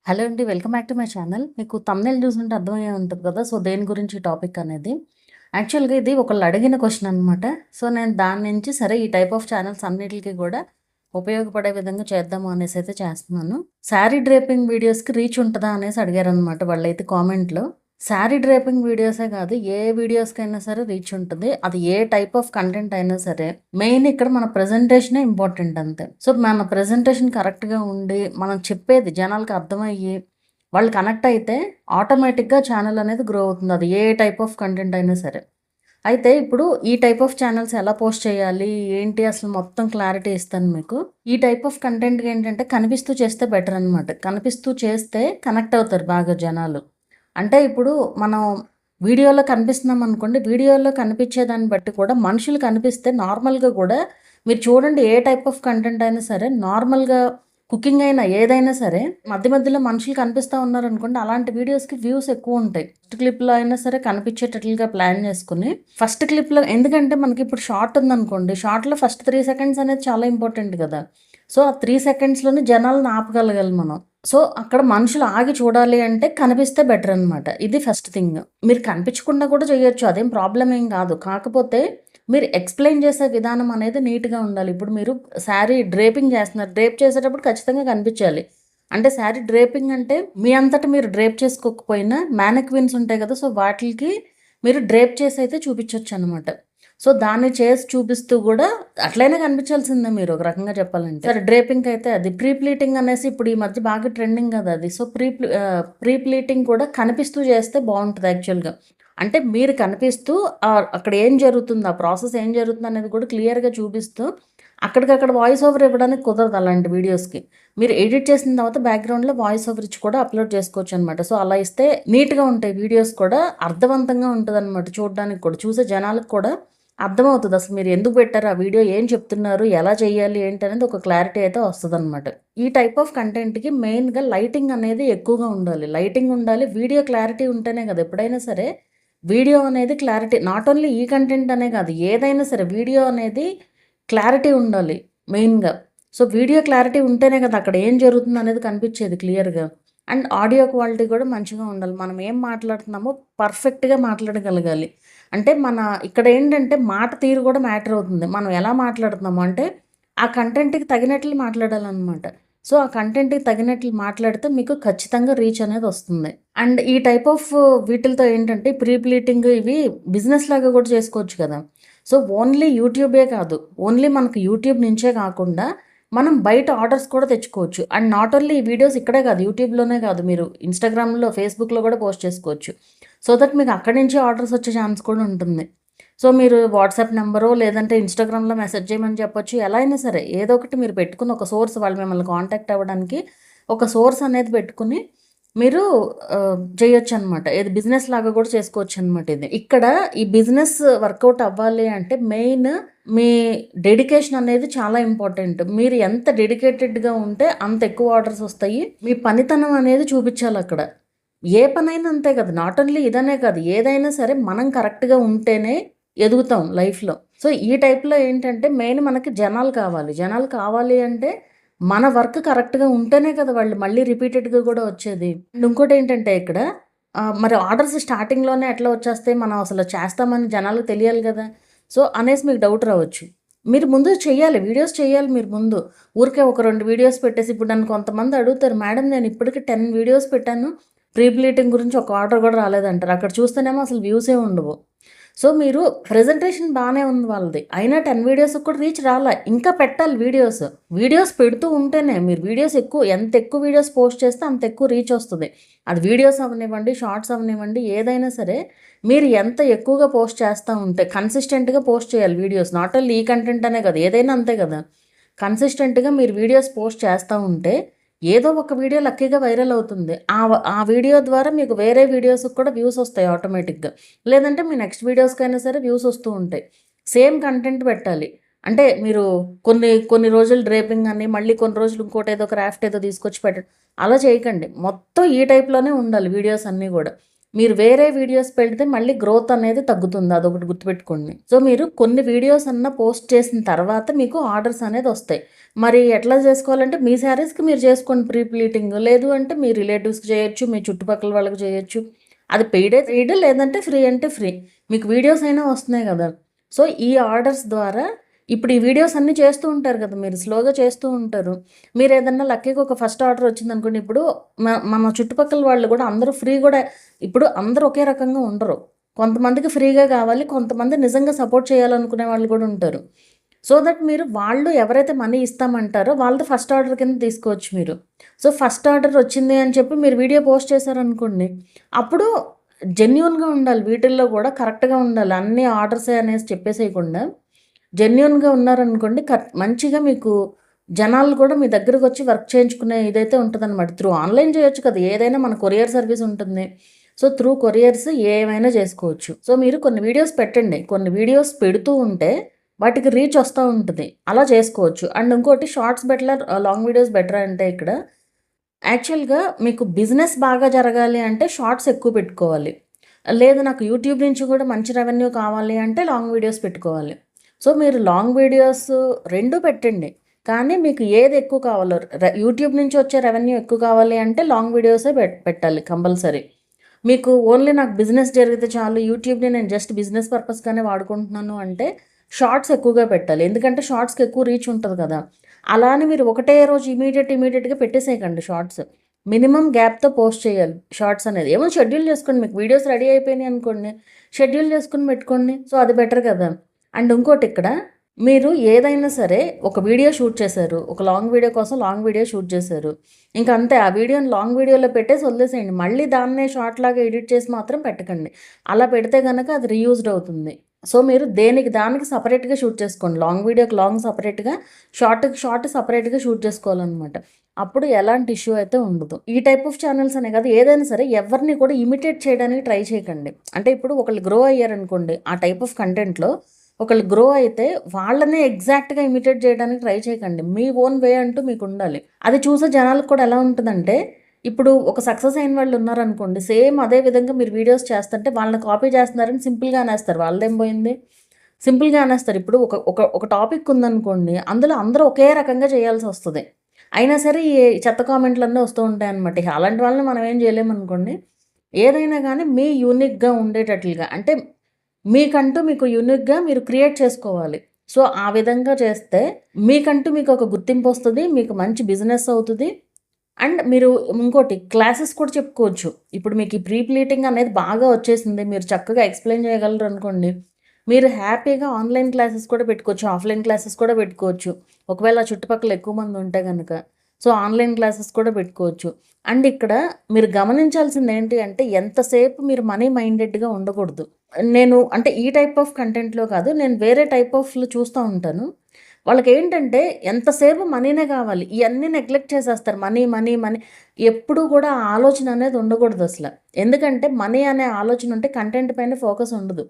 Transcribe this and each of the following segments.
Hello అండి. Welcome back to my channel. మీకు thumbnail చూసుంటే అర్థమయ్యే ఉంటది కదా! సో, దేని గురించి టాపిక్ అనేది. యాక్చువల్‌గా ఇది ఒకళ్ళు అడిగిన క్వెషన్ అనమాట. సో, నేను దాని నుంచి సరే ఈ టైప్ ఆఫ్ ఛానెల్స్ అన్నిట్లికి కూడా ఉపయోగపడే విధంగా చేద్దాము అనేసైతే చేస్తున్నాను. శారీ డ్రేపింగ్ వీడియోస్‌కి రీచ్ ఉంటదా అనేసి అడిగారనమాట వాళ్ళైతే కామెంట్‌లో. శారీ డ్రేపింగ్ వీడియోసే కాదు, ఏ వీడియోస్‌కైనా సరే రీచ్ ఉంటుంది. అది ఏ టైప్ ఆఫ్ కంటెంట్ అయినా సరే. మెయిన్ ఇక్కడ మన ప్రెజెంటేషనే ఇంపార్టెంట్ అంతే. సో, మన ప్రెజెంటేషన్ కరెక్ట్‌గా ఉండి, మనం చెప్పేది జనాలకి అర్థమయ్యి, వాళ్ళు కనెక్ట్ అయితే ఆటోమేటిక్‌గా ఛానల్ అనేది గ్రో అవుతుంది. అది ఏ టైప్ ఆఫ్ కంటెంట్ అయినా సరే. అయితే ఇప్పుడు ఈ టైప్ ఆఫ్ ఛానల్స్ ఎలా పోస్ట్ చేయాలి? ఏంటి అసలు మొత్తం క్లారిటీ ఇస్తాను మీకు. ఈ టైప్ ఆఫ్ కంటెంట్‌కి ఏంటంటే కనిపిస్తూ చేస్తే బెటర్ అనమాట. కనిపిస్తూ చేస్తే కనెక్ట్ అవుతారు బాగా జనాలు. అంటే ఇప్పుడు మనం వీడియోలో కనిపిస్తున్నాం అనుకోండి, వీడియోలో కనిపించే దాన్ని బట్టి కూడా మనుషులు కనిపిస్తే నార్మల్‌గా కూడా మీరు చూడండి, ఏ టైప్ ఆఫ్ కంటెంట్ అయినా సరే నార్మల్‌గా కుకింగ్ అయినా ఏదైనా సరే మధ్య మధ్యలో మనుషులు కనిపిస్తా ఉన్నారనుకోండి, అలాంటి వీడియోస్‌కి వ్యూస్ ఎక్కువుంటాయి. ఫస్ట్ క్లిప్‌లో అయినా సరే కనిపించేటట్లుగా ప్లాన్ చేసుకొని, ఫస్ట్ క్లిప్‌లో ఎందుకంటే మనకి ఇప్పుడు షార్ట్ ఉందనుకోండి, షార్ట్‌లో ఫస్ట్ 3 సెకండ్స్ అనేది చాలా ఇంపార్టెంట్ కదా! సో, ఆ 3 సెకండ్స్‌లోనే జనాలను ఆపగలగాలి మనం. సో, అక్కడ మనుషులు ఆగి చూడాలి అంటే కనిపిస్తే బెటర్ అనమాట. ఇది ఫస్ట్ థింగ్. మీరు కనిపించకుండా కూడా చేయొచ్చు. అదేం ప్రాబ్లమ్ ఏం కాదు. కాకపోతే మీరు ఎక్స్‌ప్లెయిన్ చేసే విధానం అనేది నీట్‌గా ఉండాలి. ఇప్పుడు మీరు శారీ డ్రేపింగ్ చేస్తున్నారు. డ్రేప్ చేసేటప్పుడు ఖచ్చితంగా కనిపించాలి. అంటే శారీ డ్రేపింగ్ అంటే మీ అంతట మీరు డ్రేప్ చేసుకోకపోయినా మ్యానిక్విన్స్ ఉంటాయి కదా! సో, వాటిలికి మీరు డ్రేప్ చేసైతే చూపించొచ్చనమాట. సో, దాన్ని చేసి చూపిస్తూ గూడా అట్లైనా కనిపించాల్సిందే మీరు ఒక రకంగా చెప్పాలంటే. సరే, డ్రేపింగ్‌కైతే అది. ప్రీ ప్లీటింగ్ అనేసి ఇప్పుడు ఈ మధ్య బాగా ట్రెండింగ్ కదా అది. సో, ప్రీ ప్లీటింగ్ కూడా కనిపిస్తూ చేస్తే బావుంటది యాక్చువల్‌గా. అంటే మీరు కనిపిస్తూ అక్కడ ఏం జరుగుతుంది, ఆ ప్రాసెస్ ఏం జరుగుతుందనేది కూడా క్లియర్‌గా చూపిస్తూ, అక్కడికక్కడ వాయిస్ ఓవర్ ఇవ్వడానికి కుదరదు అలాంటి వీడియోస్‌కి. మీరు ఎడిట్ చేసిన తర్వాత బ్యాక్‌గ్రౌండ్‌లో వాయిస్ ఓవర్ ఇచ్చి కూడా అప్‌లోడ్ చేసుకోవచ్చనమాట. సో, అలా ఇస్తే నీట్‌గా ఉంటాయి వీడియోస్ కూడా. అర్థవంతంగా ఉంటదనమాట చూడడానికి కూడా. చూసే జనాలకు కూడా అర్థమవుతది. అసలు మీరు ఎందుకు పెట్టారు? ఆ వీడియో ఏం చెప్తున్నారు? ఎలా చేయాలి? ఏంటనేది ఒక క్లారిటీ అయితే వస్తదనమాట. ఈ టైప్ ఆఫ్ కంటెంట్‌కి మెయిన్‌గా లైటింగ్ అనేది ఎక్కువగా ఉండాలి. లైటింగ్ ఉండాలి. వీడియో క్లారిటీ ఉంటేనే కదా! ఎప్పుడైనా సరే వీడియో అనేది క్లారిటీ, నాట్ ఓన్లీ ఈ కంటెంట్ అనే కాదు, ఏదైనా సరే వీడియో అనేది క్లారిటీ ఉండాలి మెయిన్‌గా. సో, వీడియో క్లారిటీ ఉంటేనే కదా అక్కడ ఏం జరుగుతుందనేది కనిపించేది క్లియర్‌గా. అండ్ ఆడియో క్వాలిటీ కూడా మంచిగా ఉండాలి. మనం ఏం మాట్లాడుతున్నామో పర్ఫెక్ట్‌గా మాట్లాడగలగాలి. అంటే ఇక్కడేంటంటే మాట తీరు కూడా మ్యాటర్ అవుతుంది. మనం ఎలా మాట్లాడుతున్నాము అంటే, ఆ కంటెంట్‌కి తగినట్లు మాట్లాడాలనమాట. సో, ఆ కంటెంట్‌కి తగినట్లు మాట్లాడితే మీకు ఖచ్చితంగా రీచ్ అనేది వస్తుంది. అండ్ ఈ టైప్ ఆఫ్ వీటిలతో ఏంటంటే ప్రీ ప్లీటింగ్ ఇవి బిజినెస్ లాగా కూడా చేసుకోవచ్చు కదా! సో, ఓన్లీ యూట్యూబే కాదు. ఓన్లీ మనకు యూట్యూబ్ నుంచే కాకుండా మనం బయట ఆర్డర్స్ కూడా తెచ్చుకోవచ్చు. అండ్ నాట్ ఓన్లీ ఈ వీడియోస్ ఇక్కడే కాదు, యూట్యూబ్‌లోనే కాదు, మీరు ఇన్‌స్టాగ్రామ్‌లో, ఫేస్‌బుక్‌లో కూడా పోస్ట్ చేసుకోవచ్చు. సో దట్ మీకు అక్కడి నుంచి ఆర్డర్స్ వచ్చే ఛాన్స్ కూడా ఉంటుంది. సో, మీరు వాట్సాప్ నంబరో లేదంటే ఇన్‌స్టాగ్రామ్‌లో మెసేజ్ చేయమని చెప్పొచ్చు. ఎలా అయినా సరే ఏదో ఒకటి మీరు పెట్టుకుని ఒక సోర్స్, వాళ్ళు మిమ్మల్ని కాంటాక్ట్ అవ్వడానికి ఒక సోర్స్ అనేది పెట్టుకుని మీరు చేయొచ్చనమాట. ఇది బిజినెస్ లాగా కూడా చేసుకోవచ్చనమాట ఇది. ఇక్కడ ఈ బిజినెస్ వర్కౌట్ అవ్వాలి అంటే మెయిన్ మీ డెడికేషన్ అనేది చాలా ఇంపార్టెంట్. మీరు ఎంత డెడికేటెడ్‌గా ఉంటే అంత ఎక్కువ ఆర్డర్స్ వస్తాయి. మీ పనితనం అనేది చూపించాలక్కడ. ఏ పనైనా అంతే కదా! నాట్ ఓన్లీ ఇదనే కాదు, ఏదైనా సరే మనం కరెక్ట్‌గా ఉంటేనే ఎదుగుతాం లైఫ్‌లో. సో, ఈ టైప్‌లో ఏంటంటే మెయిన్ మనకి జనాలు కావాలి. జనాలు కావాలి అంటే మన వర్క్ కరెక్ట్‌గా ఉంటేనే కదా వాళ్ళు మళ్ళీ రిపీటెడ్‌గా కూడా వచ్చేది. అండ్ ఇంకోటేంటంటే ఇక్కడ మరి ఆర్డర్స్ స్టార్టింగ్‌లోనే ఎట్లా వచ్చేస్తాయి? మనం అసలు చేస్తామని జనాలకు తెలియాలి గదా! సో, అనేసి మీకు డౌట్ రావచ్చు. మీరు ముందు చెయ్యాలి. వీడియోస్ చేయాలి మీరు ముందు. ఊరికే ఒక 2 వీడియోస్ పెట్టేసి ఇప్పుడు నన్ను కొంతమంది అడుగుతారు, "మేడం నేను ఇప్పటికి 10 వీడియోస్ పెట్టాను. ప్రీ ప్లీటింగ్ గురించి ఒక ఆర్డర్ కూడా రాలేదంటారు." అక్కడ చూస్తేనేమో అసలు వ్యూసే ఉండవు. సో, మీరు ప్రెజెంటేషన్ బానే ఉంది వాళ్ళది. అయినా 10 వీడియోస్‌కి కూడా రీచ్ రాలా. ఇంకా పెట్టాలి వీడియోస్. వీడియోస్ పెడుతూ ఉంటేనే మీరు వీడియోస్ ఎంత ఎక్కువ వీడియోస్ పోస్ట్ చేస్తే అంత ఎక్కువ రీచ్ వస్తది. అది వీడియోస్ అవ్వనివ్వండి, షార్ట్స్ అవ్వనివ్వండి, ఏదైనా సరే మీరు ఎంత ఎక్కువగా పోస్ట్ చేస్తా ఉంటే కన్సిస్టెంట్‌గా పోస్ట్ చేయాలి వీడియోస్. నాట్ ఓన్లీ ఈ కంటెంట్ అనే కాదు, ఏదైనా అంతే కదా! కన్సిస్టెంట్‌గా మీరు వీడియోస్ పోస్ట్ చేస్తా ఉంటే ఏదో ఒక వీడియో లక్కీగా వైరల్ అవుతుంది. ఆ వీడియో ద్వారా మీకు వేరే వీడియోస్‌కి కూడా వ్యూస్ వస్తాయి ఆటోమేటిక్‌గా. లేదంటే మీ నెక్స్ట్ వీడియోస్‌కైనా సరే వ్యూస్ వస్తూ ఉంటాయి. సేమ్ కంటెంట్ పెట్టాలి. అంటే మీరు కొన్ని కొన్ని రోజులు డ్రేపింగ్ అని, మళ్ళీ కొన్ని రోజులు ఇంకోటేదో క్రాఫ్ట్ ఏదో తీసుకొచ్చి పెట్టడం. అలా చేయకండి. మొత్తం ఈ టైప్‌లోనే ఉండాలి వీడియోస్ అన్నీ గూడా. మీరు వేరే వీడియోస్ పెడితే మళ్ళీ గ్రోత్ అనేది తగ్గుతుంది. అదొకటి గుర్తుపెట్టుకోండి. సో మీరు కొన్ని వీడియోస్ పోస్ట్ చేసిన తర్వాత మీకు ఆర్డర్స్ అనేది వస్తాయి. మరి ఎట్లా చేసుకోవాలంటే మీ శారీస్కి మీరు చేసుకోండి ప్రీ ప్లీటింగ్. లేదు అంటే మీ రిలేటివ్స్కి చేయొచ్చు, మీ చుట్టుపక్కల వాళ్ళకి చేయొచ్చు. అది పెయిడే పెయిడ్, లేదంటే ఫ్రీ అంటే ఫ్రీ. మీకు వీడియోస్ అయినా వస్తున్నాయి కదా. సో ఈ ఆర్డర్స్ ద్వారా ఇప్పుడు ఈ వీడియోస్ అన్నీ చేస్తూ ఉంటారు కదా, మీరు స్లోగా చేస్తూ ఉంటారు. మీరు ఏదన్నా లక్కీగా ఒక ఫస్ట్ ఆర్డర్ వచ్చిందనుకోండి, ఇప్పుడు మన చుట్టుపక్కల వాళ్ళు కూడా అందరూ ఫ్రీ కూడా, ఇప్పుడు అందరూ ఒకే రకంగా ఉండరు. కొంతమందికి ఫ్రీగా కావాలి, కొంతమంది నిజంగా సపోర్ట్ చేయాలనుకునే వాళ్ళు కూడా ఉంటారు. సో దట్ మీరు వాళ్ళు ఎవరైతే మనీ ఇస్తామంటారో వాళ్ళది ఫస్ట్ ఆర్డర్ కింద తీసుకోవచ్చు మీరు. సో ఫస్ట్ ఆర్డర్ వచ్చింది అని చెప్పి మీరు వీడియో పోస్ట్ చేశారనుకోండి, అప్పుడు జెన్యున్గా ఉండాలి, వీటిల్లో కూడా కరెక్ట్గా ఉండాలి. అన్ని ఆర్డర్సే అనేసి చెప్పేసేయకుండా జెన్యున్గా ఉన్నారనుకోండి, మంచిగా మీకు జనాలు కూడా మీ దగ్గరకు వచ్చి వర్క్ చేయించుకునే ఇదైతే ఉంటుందన్నమాట. త్రూ ఆన్లైన్ చేయొచ్చు కదా, ఏదైనా మన కొరియర్ సర్వీస్ ఉంటుంది. సో త్రూ కొరియర్స్ ఏమైనా చేసుకోవచ్చు. సో మీరు కొన్ని వీడియోస్ పెట్టండి, కొన్ని వీడియోస్ పెడుతూ ఉంటే వాటికి రీచ్ వస్తూ ఉంటుంది, అలా చేసుకోవచ్చు. అండ్ ఇంకోటి shorts better, long videos better అంటే ఇక్కడ యాక్చువల్గా మీకు బిజినెస్ బాగా జరగాలి అంటే షార్ట్స్ ఎక్కువ పెట్టుకోవాలి. లేదు నాకు యూట్యూబ్ నుంచి కూడా మంచి రెవెన్యూ కావాలి అంటే లాంగ్ వీడియోస్ పెట్టుకోవాలి. సో మీరు లాంగ్ వీడియోస్ 2 పెట్టండి, కానీ మీకు ఏది ఎక్కువ కావాలో, యూట్యూబ్ నుంచి వచ్చే రెవెన్యూ ఎక్కువ కావాలి అంటే లాంగ్ వీడియోసే పెట్టాలి కంపల్సరీ. మీకు ఓన్లీ నాకు బిజినెస్ జరిగితే చాలు, యూట్యూబ్ని నేను జస్ట్ బిజినెస్ పర్పస్గానే వాడుకుంటున్నాను అంటే షార్ట్స్ ఎక్కువగా పెట్టాలి. ఎందుకంటే షార్ట్స్కి ఎక్కువ రీచ్ ఉంటుంది కదా. అలా అని మీరు ఒకటే రోజు ఇమీడియట్గా పెట్టేసేయకండి షార్ట్స్. మినిమం గ్యాప్తో పోస్ట్ చేయాలి షార్ట్స్ అనేది. ఏమో షెడ్యూల్ చేసుకోండి, మీకు వీడియోస్ రెడీ అయిపోయినాయి అనుకోండి, షెడ్యూల్ చేసుకుని పెట్టుకోండి. సో అది బెటర్ కదా. అండ్ ఇంకోటి ఇక్కడ మీరు ఏదైనా సరే ఒక వీడియో షూట్ చేశారు, ఒక లాంగ్ వీడియో కోసం లాంగ్ వీడియో షూట్ చేశారు, ఇంకా అంతే, ఆ వీడియోని లాంగ్ వీడియోలో పెట్టేసి వదిలేసేయండి. మళ్ళీ దాన్నే షార్ట్ లాగా ఎడిట్ చేసి మాత్రం పెట్టకండి. అలా పెడితే కనుక అది రీయూజ్డ్ అవుతుంది. సో మీరు దానికి సపరేట్గా షూట్ చేసుకోండి. లాంగ్ వీడియోకి లాంగ్ సపరేట్గా, షార్ట్కి షార్ట్ సపరేట్గా షూట్ చేసుకోవాలన్నమాట. అప్పుడు ఎలాంటి ఇష్యూ అయితే ఉండదు. ఈ టైప్ ఆఫ్ ఛానల్స్ అనే కాదు, ఏదైనా సరే ఎవరిని కూడా ఇమిటేట్ చేయడానికి ట్రై చేయకండి. అంటే ఇప్పుడు ఒకళ్ళు గ్రో అయ్యారనుకోండి, ఆ టైప్ ఆఫ్ కంటెంట్లో ఒకళ్ళు గ్రో అయితే వాళ్ళనే ఎగ్జాక్ట్గా ఇమిటేట్ చేయడానికి ట్రై చేయకండి. మీ ఓన్ వే అంటూ మీకు ఉండాలి. అది చూసే జనాలకు కూడా ఎలా ఉంటుందంటే, ఇప్పుడు ఒక సక్సెస్ అయిన వాళ్ళు ఉన్నారనుకోండి, సేమ్ అదే విధంగా మీరు వీడియోస్ చేస్తుంటే వాళ్ళని కాపీ చేస్తున్నారని సింపుల్గా అనేస్తారు. వాళ్ళదేం పోయింది, సింపుల్గా అనేస్తారు. ఇప్పుడు ఒక ఒక ఒక టాపిక్ ఉందనుకోండి, అందులో అందరూ ఒకే రకంగా చేయాల్సి వస్తుంది. అయినా సరే ఈ చెత్త కామెంట్లన్నీ వస్తూ ఉంటాయి అనమాట. అలాంటి వాళ్ళని మనం ఏం చేయలేమనుకోండి. ఏదైనా కానీ మీ యూనిక్గా ఉండేటట్లుగా, అంటే మీకంటూ మీకు యూనిక్గా మీరు క్రియేట్ చేసుకోవాలి. సో ఆ విధంగా చేస్తే మీకంటూ మీకు ఒక గుర్తింపు వస్తుంది, మీకు మంచి బిజినెస్ అవుతుంది. అండ్ మీరు ఇంకోటి క్లాసెస్ కూడా చెప్పుకోవచ్చు. ఇప్పుడు మీకు ఈ ప్రీ ప్లీటింగ్ అనేది బాగా వచ్చేసింది, మీరు చక్కగా ఎక్స్ప్లెయిన్ చేయగలరు అనుకోండి, మీరు హ్యాపీగా ఆన్లైన్ క్లాసెస్ కూడా పెట్టుకోవచ్చు, ఆఫ్లైన్ క్లాసెస్ కూడా పెట్టుకోవచ్చు. ఒకవేళ చుట్టుపక్కల ఎక్కువ మంది ఉంటే కనుక సో ఆన్లైన్ క్లాసెస్ కూడా పెట్టుకోవచ్చు. అండ్ ఇక్కడ మీరు గమనించాల్సింది ఏంటి అంటే, ఎంతసేపు మీరు మనీ మైండెడ్గా ఉండకూడదు. నేను అంటే ఈ టైప్ ఆఫ్ కంటెంట్లో కాదు, నేను వేరే టైప్ ఆఫ్లో చూస్తూ ఉంటాను. వాళ్ళకి ఏంటంటే ఎంతసేపు మనీనే కావాలి, ఇవన్నీ నెగ్లెక్ట్ చేసేస్తారు. మనీ మనీ మనీ, ఎప్పుడూ కూడా ఆ ఆలోచన అనేది ఉండకూడదు అసలు. ఎందుకంటే మనీ అనే ఆలోచన ఉంటే కంటెంట్ పైన ఫోకస్ ఉండదు.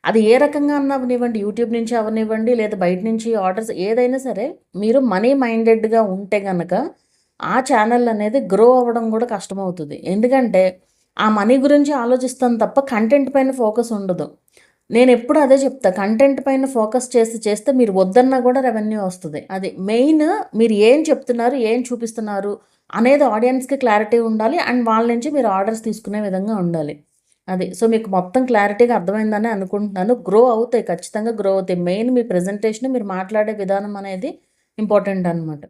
అది ఏ రకంగా అన్నా అవనివ్వండి, యూట్యూబ్ నుంచి అవనివ్వండి, లేదా బయట నుంచి ఆర్డర్స్ ఏదైనా సరే, మీరు మనీ మైండెడ్గా ఉంటే కనుక ఆ ఛానల్ అనేది గ్రో అవ్వడం కూడా కష్టమవుతుంది. ఎందుకంటే ఆ మనీ గురించి ఆలోచిస్తాను తప్ప కంటెంట్ పైన ఫోకస్ ఉండదు. నేను ఎప్పుడు అదే చెప్తా, కంటెంట్ పైన ఫోకస్ చేస్తే మీరు వద్దన్నా కూడా రెవెన్యూ వస్తుంది. అది మెయిన్. మీరు ఏం చెప్తున్నారు, ఏం చూపిస్తున్నారు అనేది ఆడియన్స్కి క్లారిటీ ఉండాలి. అండ్ వాళ్ళ నుంచి మీరు ఆర్డర్స్ తీసుకునే విధంగా ఉండాలి. అది. సో మీకు మొత్తం క్లారిటీగా అర్థమైందని అనుకుంటున్నాను. గ్రో అవుతాయి, ఖచ్చితంగా గ్రో అవుతాయి. మెయిన్ మీ ప్రెజెంటేషన్, మీరు మాట్లాడే విధానం అనేది ఇంపార్టెంట్ అనమాట.